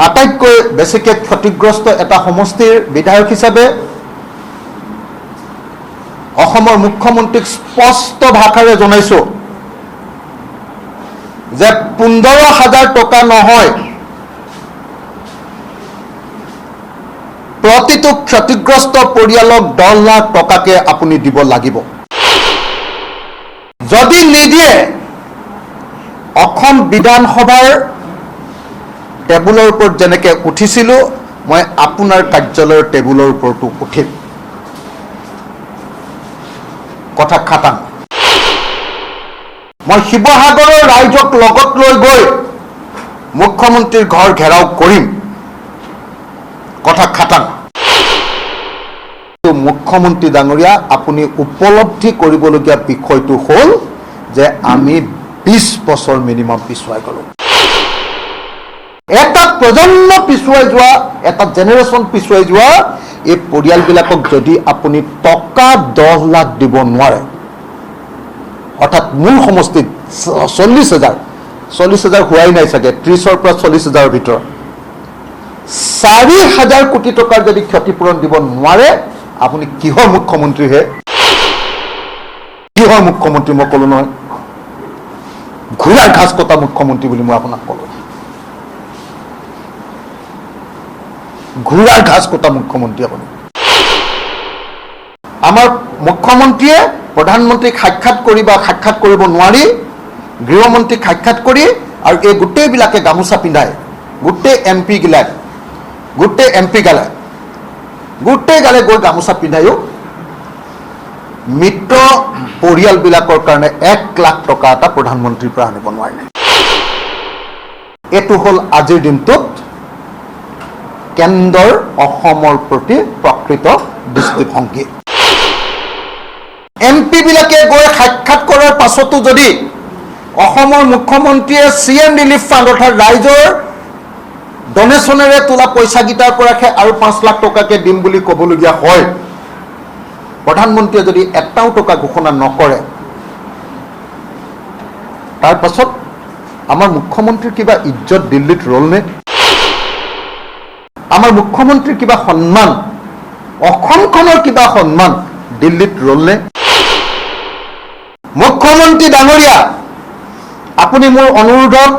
আটাইতকৈ বেছিকৈ ক্ষতিগ্ৰস্ত এটা সমষ্টিৰ বিধায়ক হিচাপে অসমৰ মুখ্যমন্ত্ৰীক স্পষ্ট ভাষাৰে জনাইছো যে 15,000 টকা নহয়, প্ৰতিটো ক্ষতিগ্ৰস্ত পৰিয়ালক 10 লাখ টকাকে আপুনি দিব লাগিব। যদি নিদিয়ে অসম বিধানসভাৰ টেবুলৰ ওপৰত যেনেকৈ উঠিছিলোঁ, মই আপোনাৰ কাৰ্যালয়ৰ টেবুলৰ ওপৰতো উঠিম। কথা খাটাং। মই শিৱসাগৰৰ ৰাইজক লগত লৈ গৈ মুখ্যমন্ত্ৰীৰ ঘৰ ঘেৰাও কৰিম। কথা খাটাং। মুখ্যমন্ত্ৰী ডাঙৰীয়া, আপুনি উপলব্ধি কৰিবলগীয়া বিষয়টো হ'ল যে আমি 20 বছৰ মিনিমাম পিছুৱাই গ'লোঁ। এটা প্ৰজন্ম পিছুৱাই যোৱা, এটা জেনেৰেশ্যন পিছুৱাই যোৱা এই পৰিয়ালবিলাকক যদি আপুনি টকা 10 লাখ দিব নোৱাৰে, অৰ্থাৎ মূল সমষ্টিত 40,000 হোৱাই নাই চাগে, 30ৰ পৰা 40,000ৰ ভিতৰত 4,000 কোটি টকাৰ যদি ক্ষতিপূৰণ দিব নোৱাৰে, আপুনি কিহৰ মুখ্যমন্ত্ৰী হে? কিহৰ মুখ্যমন্ত্ৰী? মই ক'লো নহয়, ঘোঁৰাৰ ঘাস কটা মুখ্যমন্ত্ৰী বুলি মই আপোনাক ক'লো। ঘোঁৰাৰ ঘাস কটা মুখ্যমন্ত্ৰী আপুনি। আমাৰ মুখ্যমন্ত্ৰীয়ে প্ৰধানমন্ত্ৰীক সাক্ষাৎ কৰিব নোৱাৰি, গৃহমন্ত্ৰীক সাক্ষাৎ কৰি আৰু এই গোটেইবিলাকে গামোচা পিন্ধাই, গোটেই এম পি গালে গৈ গামোচা পিন্ধায়ো মৃত পৰিয়ালবিলাকৰ কাৰণে 1 লাখ টকা এটা প্ৰধানমন্ত্ৰীৰ পৰা আনিব নোৱাৰিলে। এইটো হ'ল আজিৰ দিনটোত কেন্দ্ৰৰ অসমৰ প্ৰতি প্ৰকৃত দৃষ্টিভংগী। এম পি বিলাকে গৈ সাক্ষাৎ কৰাৰ পাছতো যদি অসমৰ মুখ্যমন্ত্ৰীয়ে CM ৰিলিফ ফাণ্ড অৰ্থাৎ ৰাইজৰ ডনেশ্যনেৰে তোলা পইচাকেইটাৰ পৰাহে আৰু 5 লাখ টকাকে দিম বুলি ক'বলগীয়া হয়, প্ৰধানমন্ত্ৰীয়ে যদি এটাও টকা ঘোষণা নকৰে, তাৰ পাছত আমাৰ মুখ্যমন্ত্ৰীৰ কিবা ইজ্জত দিল্লীত ৰ'লনে? আমাৰ মুখ্যমন্ত্ৰীৰ কিবা সন্মান, অসমখনৰ কিবা সন্মান দিল্লীত ৰ'লনে? মুখ্যমন্ত্ৰী ডাঙৰীয়া, আপুনি মোৰ অনুৰোধত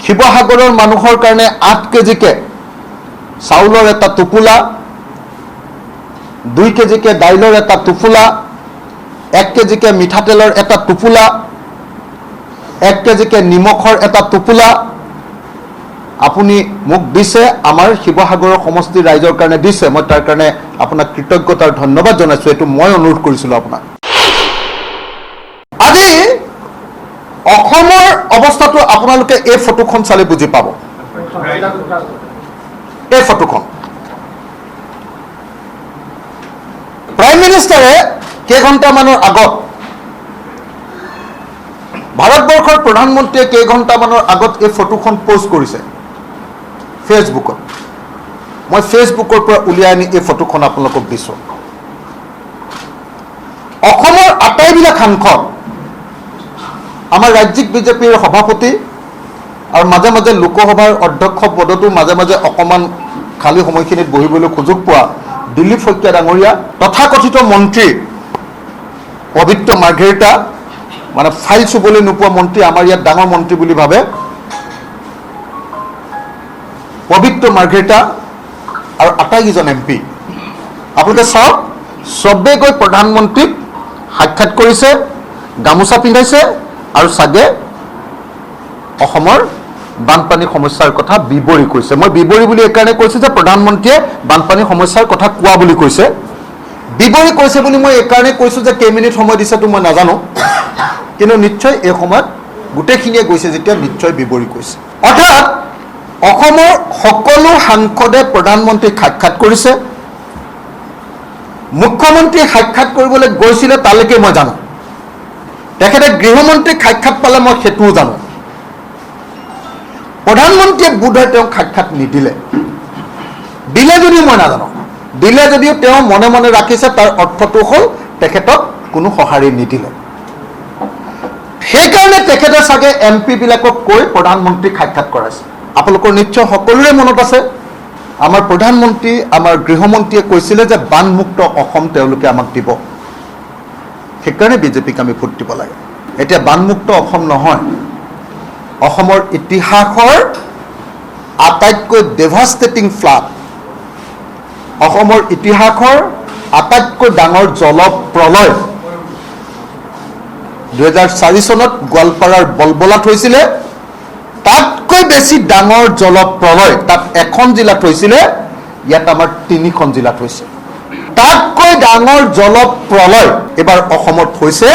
শিৱসাগৰৰ মানুহৰ কাৰণে 8 কেজিকে চাউলৰ এটা টোপোলা, 2 কেজিকে দাইলৰ এটা টোপোলা, 1 কেজিকে মিঠাতেলৰ এটা টোপোলা, 1 কেজিকে নিমখৰ এটা টোপোলা আপুনি মোক দিছে, আমাৰ শিৱসাগৰৰ সমষ্টিৰ ৰাইজৰ কাৰণে দিছে। মই তাৰ কাৰণে আপোনাক কৃতজ্ঞতাৰ ধন্যবাদ জনাইছোঁ। এইটো মই অনুৰোধ কৰিছিলোঁ আপোনাক। আজি অসমৰ অৱস্থাটো আপোনালোকে এই ফটোখন চালে বুজি পাব। এই ফটোখন প্ৰাইম মিনিষ্টাৰে কেইঘণ্টামানৰ আগত, ভাৰতবৰ্ষৰ প্ৰধানমন্ত্ৰীয়ে কেইঘণ্টামানৰ আগত এই ফটোখন পোষ্ট কৰিছে ফেচবুকত। মই ফেচবুকৰ পৰা উলিয়াই আনি এই ফটোখন আপোনালোকক দিছোঁ। অসমৰ আটাইবিলাক সাংসদ, আমাৰ ৰাজ্যিক বিজেপিৰ সভাপতি আৰু মাজে মাজে লোকসভাৰ অধ্যক্ষ পদতো মাজে মাজে অকণমান খালী সময়খিনিত বহিবলৈ সুযোগ পোৱা দিলীপ শইকীয়া ডাঙৰীয়া, তথাকথিত মন্ত্ৰী পবিত্ৰ মাৰ্ঘেৰিটা, মানে ফাইল চুবলৈ নোপোৱা মন্ত্ৰী, আমাৰ ইয়াত ডাঙৰ মন্ত্ৰী বুলি ভাবে, পবিত্ৰ মাৰ্ঘেৰিটা আৰু আটাইকেইজন MP, আপোনালোকে চাওক, চবেই গৈ প্ৰধানমন্ত্ৰীক সাক্ষাৎ কৰিছে, গামোচা পিন্ধাইছে আৰু চাগে অসমৰ বানপানী সমস্যাৰ কথা বিৱৰি কৈছে। মই বিৱৰি বুলি এইকাৰণে কৈছোঁ যে প্ৰধানমন্ত্ৰীয়ে বানপানী সমস্যাৰ কথা কোৱা বুলি কৈছে। বিৱৰি কৈছে বুলি মই এইকাৰণে কৈছোঁ যে কেইমিনিট সময় দিছেতো মই নাজানো, কিন্তু নিশ্চয় এই সময়ত গোটেইখিনিয়ে গৈছে যেতিয়া নিশ্চয় বিৱৰি কৈছে। অৰ্থাৎ অসমৰ সকলো সাংসদে প্ৰধানমন্ত্ৰীক সাক্ষাৎ কৰিছে। মুখ্যমন্ত্ৰী সাক্ষাৎ কৰিবলৈ গৈছিলে তালৈকে মই জানো, তেখেতে গৃহমন্ত্ৰীক সাক্ষাৎ পালে মই সেইটোও জানো। প্ৰধানমন্ত্ৰীয়ে বোধহয় তেওঁক সাক্ষাৎ নিদিলে, দিলে যদিও মই নাজানো, দিলে যদিও তেওঁ মনে মনে ৰাখিছে, তাৰ অৰ্থটো হ'ল তেখেতক কোনো সঁহাৰি নিদিলে। সেইকাৰণে তেখেতে চাগে MP বিলাকক কৈ প্ৰধানমন্ত্ৰীক সাক্ষাৎ কৰাইছে। আপোনালোকৰ নিশ্চয় সকলোৰে মনত আছে আমাৰ প্ৰধানমন্ত্ৰী আমাৰ গৃহমন্ত্ৰীয়ে কৈছিলে যে বানমুক্ত অসম তেওঁলোকে আমাক দিব সেইকাৰণে বিজেপিক আমি ভোট দিব লাগে এতিয়া বানমুক্ত অসম নহয় অসমৰ ইতিহাসৰ আটাইতকৈ ডেভাষ্টেটিং ফ্লাড অসমৰ ইতিহাসৰ আটাইতকৈ ডাঙৰ জলপ্ৰলয় 2004 চনত গোৱালপাৰাৰ বলবলাত হৈছিলে তাতকৈ বেছি ডাঙৰ জলপ্ৰলয় তাত এখন জিলাত হৈছিলে ইয়াত আমাৰ 3খন জিলাত হৈছে তাতকৈ ডাঙৰ জলপ্ৰলয় এবাৰ অসমত হৈছে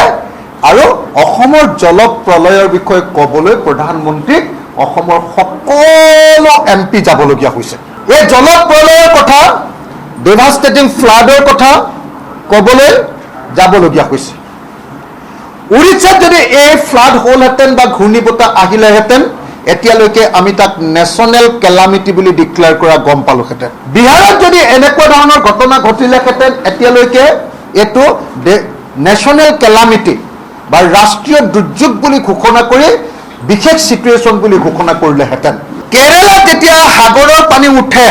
আৰু অসমৰ জলপ্ৰলয়ৰ বিষয়ে ক'বলৈ প্ৰধানমন্ত্ৰীক অসমৰ সকলো এমপি যাবলগীয়া হৈছে এই জলপ্ৰলয়ৰ কথা ডেভাষ্টেটিং ফ্লাডৰ কথা ক'বলৈ যাবলগীয়া হৈছে উৰিষ্যাত যদি এই ফ্লাড হ'লহেঁতেন বা ঘূৰ্ণীবতাহ আহিলেহেঁতেন এতিয়ালৈকে আমি তাক নেশ্যনেল কেলামিটি বুলি ডিক্লেয়াৰ কৰা গম পালোহেঁতেন বিহাৰত যদি এনেকুৱা ধৰণৰ ঘটনা ঘটিলেহেঁতেন এতিয়ালৈকে এইটো নেশ্যনেল কেলামিটি বা ৰাষ্ট্ৰীয় দুৰ্যোগ বুলি ঘোষণা কৰি বিশেষ চিটুৱেশ্যন বুলি ঘোষণা কৰিলেহেঁতেন কেৰালাত যেতিয়া সাগৰৰ পানী উঠে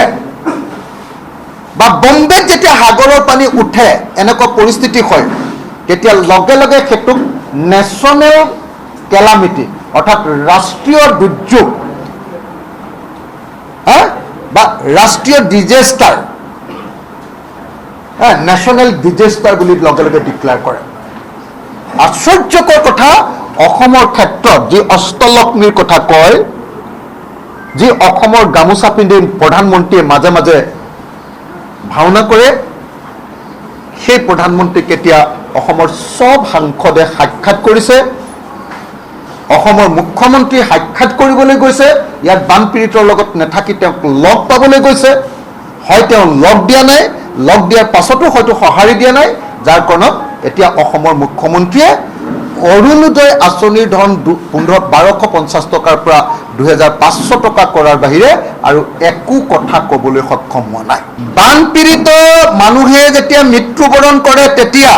বা বম্বেত যেতিয়া সাগৰৰ পানী উঠে এনেকুৱা পৰিস্থিতি হয় তেতিয়া লগে লগে সেইটোক নেশ্যনেল কেলামিটি অৰ্থাৎ ৰাষ্ট্ৰীয় দুৰ্যোগ বা ৰাষ্ট্ৰীয় ডিজেষ্টাৰ নেশ্যনেল ডিজেষ্টাৰ বুলি লগে লগে ডিক্লেয়াৰ কৰে আশ্চৰ্যকৰ কথা অসমৰ ক্ষেত্ৰত যি অষ্টলক্ষ্মীৰ কথা কয় যি অসমৰ গামোচা পিন্ধি প্ৰধানমন্ত্ৰীয়ে মাজে মাজে ভাওনা কৰে সেই প্ৰধানমন্ত্ৰীক এতিয়া অসমৰ সব সাংসদে সাক্ষাৎ কৰিছে অসমৰ মুখ্যমন্ত্ৰী সাক্ষাৎ কৰিবলৈ গৈছে ইয়াত বানপীড়িতৰ লগত নাথাকি তেওঁক লগ পাবলৈ গৈছে হয় তেওঁ লগ দিয়া নাই লগ দিয়াৰ পাছতো হয়তো সঁহাৰি দিয়া নাই যাৰ কাৰণত এতিয়া অসমৰ মুখ্যমন্ত্ৰীয়ে অৰুণোদয় আঁচনিৰ ধন 1250 টকাৰ পৰা 2500 টকা কৰাৰ বাহিৰে আৰু একো কথা ক'বলৈ সক্ষম হোৱা নাই বানপীড়িত মানুহে যেতিয়া মৃত্যুবৰণ কৰে তেতিয়া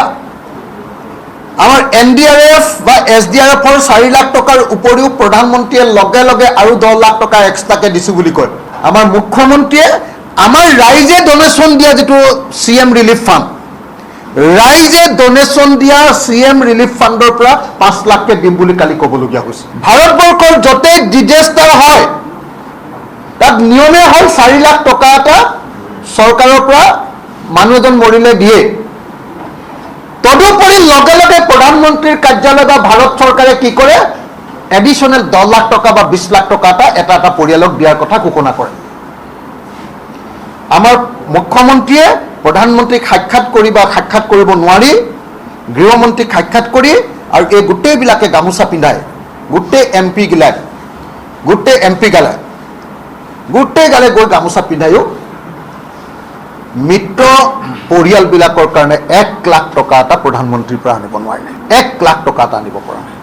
আমাৰ NDRF বা SDRFৰ 4 লাখ টকাৰ উপৰিও প্ৰধানমন্ত্ৰীয়ে লগে লগে আৰু 10 লাখ টকা এক্সট্ৰাকে দিছো বুলি কয় আমাৰ মুখ্যমন্ত্ৰীয়ে আমাৰ ৰাইজে ডোনেশ্যন দিয়া যেটো CM ৰিলিফ ফাণ্ড ৰাইজে ডোনেশ্যন দিয়া CM ৰিলিফ ফাণ্ডৰ পৰা 5 লাখকে দিম বুলি কালি ক'বলগীয়া হৈছে ভাৰতবৰ্ষৰ যতে ডিজেষ্টাৰ হয় তাত নিয়মে হয় 4 লাখ টকা এটা চৰকাৰৰ পৰা মানুহ এজন মৰিলে দিয়ে তদুপৰি লগে লগে প্ৰধানমন্ত্ৰীৰ কাৰ্যালয় বা ভাৰত চৰকাৰে কি কৰে এডিশনাল 10 লাখ টকা বা 20 লাখ টকা এটা এটা পৰিয়ালক দিয়াৰ কথা ঘোষণা কৰে আমাৰ মুখ্যমন্ত্ৰীয়ে প্ৰধানমন্ত্ৰীক সাক্ষাৎ কৰি বা সাক্ষাৎ কৰিব নোৱাৰি গৃহমন্ত্ৰীক সাক্ষাৎ কৰি আৰু এই গোটেইবিলাকে গামোচা পিন্ধায় গোটেই MP গালে গৈ গামোচা পিন্ধায়ো মৃত পৰিয়ালবিলাকৰ কাৰণে 1 লাখ টকা এটা প্ৰধানমন্ত্ৰীৰ পৰা আনিব নোৱাৰিলে 1 লাখ টকা এটা আনিব পৰা নাই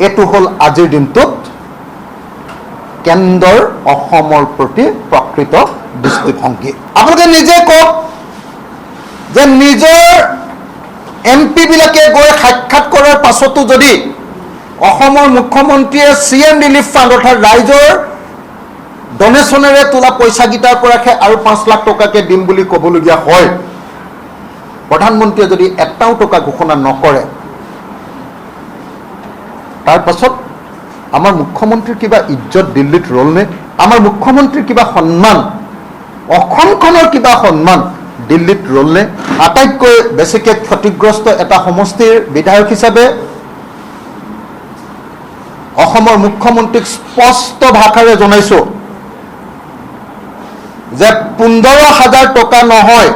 এইটো হ'ল আজিৰ দিনটোত কেন্দ্ৰৰ অসমৰ প্ৰতি প্ৰকৃত দৃষ্টিভংগী আপোনালোকে নিজে কওক যে নিজৰ MP বিলাকে গৈ সাক্ষাৎ কৰাৰ পাছতো যদি অসমৰ মুখ্যমন্ত্ৰীয়ে CM ৰিলিফ ফাণ্ড অৰ্থাৎ ৰাইজৰ ডোনেশ্যনেৰে তোলা পইচাকেইটাৰ পৰাহে আৰু 5 লাখ টকাকে দিম বুলি ক'বলগীয়া হয় প্ৰধানমন্ত্ৰীয়ে যদি এটাও টকা ঘোষণা নকৰে তাৰ পাছত আমাৰ মুখ্যমন্ত্ৰীৰ কিবা ইজ্জত দিল্লীত ৰলনে আমাৰ মুখ্যমন্ত্ৰীৰ কিবা সন্মান অসমখনৰ কিবা সন্মান দিল্লীত ৰলনে আটাইতকৈ বেছিকৈ ক্ষতিগ্ৰস্ত এটা সমষ্টিৰ বিধায়ক হিচাপে অসমৰ মুখ্যমন্ত্ৰীক স্পষ্ট ভাষাৰে জনাইছো যে 15,000 টকা নহয়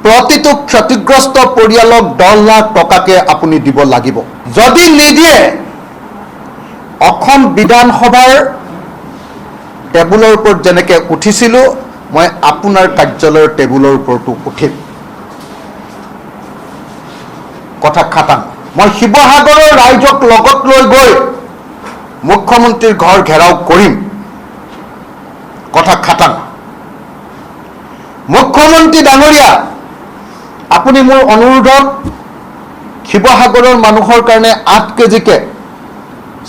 প্ৰতিটো ক্ষতিগ্ৰস্ত পৰিয়ালক 10 লাখ টকাকে আপুনি দিব লাগিব যদি নিদিয়ে অসম বিধানসভাৰ টেবুলৰ ওপৰত যেনেকে উঠিছিলো মই আপোনাৰ কাৰ্যালয়ৰ টেবুলৰ ওপৰতো উঠিম কথা খাটাং মই শিৱসাগৰৰ ৰাইজক লগত লৈ গৈ মুখ্যমন্ত্ৰীৰ ঘৰ ঘেৰাও কৰিম কথা খাটাং মুখ্যমন্ত্ৰী ডাঙৰীয়া আপুনি মোৰ অনুৰোধক শিৱসাগৰৰ মানুহৰ কাৰণে 8 কেজিকে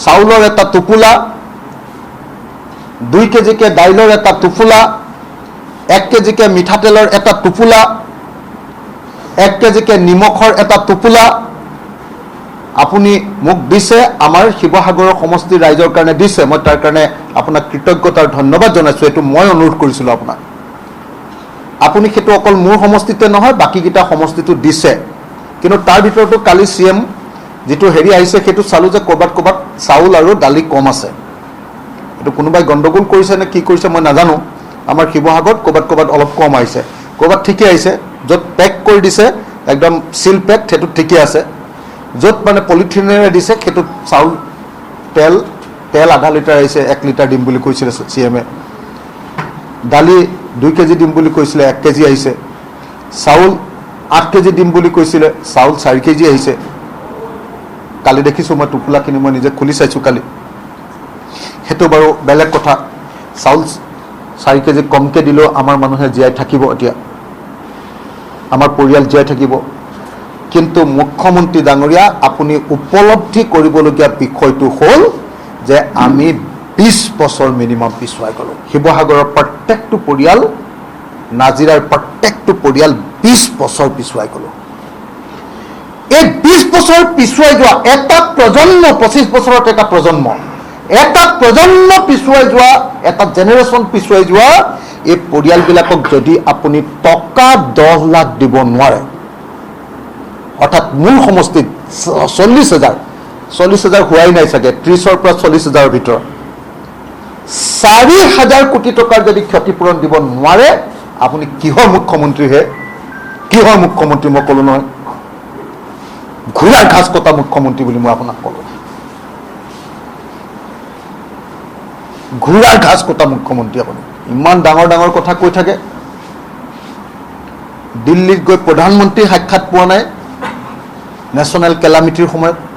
চাউলৰ এটা টোপোলা, 2 কেজিকে দাইলৰ এটা টোপোলা, 1 কেজিকে মিঠাতেলৰ এটা টোপোলা, 1 কেজিকে নিমখৰ এটা টোপোলা আপুনি মোক দিছে, আমাৰ শিৱসাগৰৰ সমষ্টিৰ ৰাইজৰ কাৰণে দিছে। মই তাৰ কাৰণে আপোনাক কৃতজ্ঞতাৰ ধন্যবাদ জনাইছোঁ। এইটো মই অনুৰোধ কৰিছিলোঁ আপোনাক। আপুনি সেইটো অকল মোৰ সমষ্টিতে নহয়, বাকীকেইটা সমষ্টিটো দিছে। কিন্তু তাৰ ভিতৰতো কালি CM যিটো হেৰি আহিছে, সেইটো চালোঁ যে ক'ৰবাত ক'ৰবাত চাউল আৰু দালি কম আছে। এইটো কোনোবাই গণ্ডগোল কৰিছে নে কি কৰিছে মই নাজানো। আমাৰ শিৱসাগৰত ক'ৰবাত ক'ৰবাত অলপ কম আহিছে, ক'ৰবাত ঠিকে আহিছে। য'ত পেক কৰি দিছে একদম চিল পেক, সেইটোত ঠিকে আছে। য'ত মানে পলিথিনেৰে দিছে সেইটোত চাউল, তেল আধা লিটাৰ আহিছে, 1 লিটাৰ দিম বুলি কৈছিলে CM-এ। দালি 2 কেজি দিম বুলি কৈছিলে, 1 কেজি আহিছে। চাউল 8 কেজি দিম বুলি কৈছিলে, চাউল 4 কেজি আহিছে। কালি দেখিছোঁ মই টোপোলাখিনি, মই নিজে খুলি চাইছোঁ কালি। সেইটো বাৰু বেলেগ কথা। চাউল 4 কেজি কমকৈ দিলেও আমাৰ মানুহে জীয়াই থাকিব, এতিয়া আমাৰ পৰিয়াল জীয়াই থাকিব। কিন্তু মুখ্যমন্ত্ৰী ডাঙৰীয়া, আপুনি উপলব্ধি কৰিবলগীয়া বিষয়টো হ'ল যে আমি 20 বছৰ মিনিমাম পিছুৱাই গ'লোঁ। শিৱসাগৰৰ প্ৰত্যেকটো পৰিয়াল, নাজিৰাৰ প্ৰত্যেকটো পৰিয়াল 20 বছৰ পিছুৱাই গ'লোঁ। এই 20 বছৰ পিছুৱাই যোৱা এটা প্ৰজন্ম, 25 বছৰত এটা প্ৰজন্ম, এটা প্ৰজন্ম পিছুৱাই যোৱা, এটা জেনেৰেশ্যন পিছুৱাই যোৱা এই পৰিয়ালবিলাকক যদি আপুনি টকা 10 লাখ দিব নোৱাৰে, অৰ্থাৎ মোৰ সমষ্টিত 40,000 হোৱাই নাই চাগে, 30ৰ পৰা 40,000ৰ ভিতৰত 4,000 কোটি টকাৰ যদি ক্ষতিপূৰণ দিব নোৱাৰে, আপুনি কিহৰ মুখ্যমন্ত্ৰীহে? কিহৰ মুখ্যমন্ত্ৰী? মই ক'লোঁ নহয়, ঘোঁৰাৰ ঘাচ কটা মুখ্যমন্ত্ৰী বুলি মই আপোনাক ক'লোঁ। ঘোঁৰাৰ ঘাচ কটা মুখ্যমন্ত্ৰী আপুনি। ইমান ডাঙৰ ডাঙৰ কথা কৈ থাকে। দিল্লীত গৈ প্ৰধানমন্ত্ৰী সাক্ষাৎ পোৱা নাই নেশ্যনেল কেলামিটিৰ সময়ত।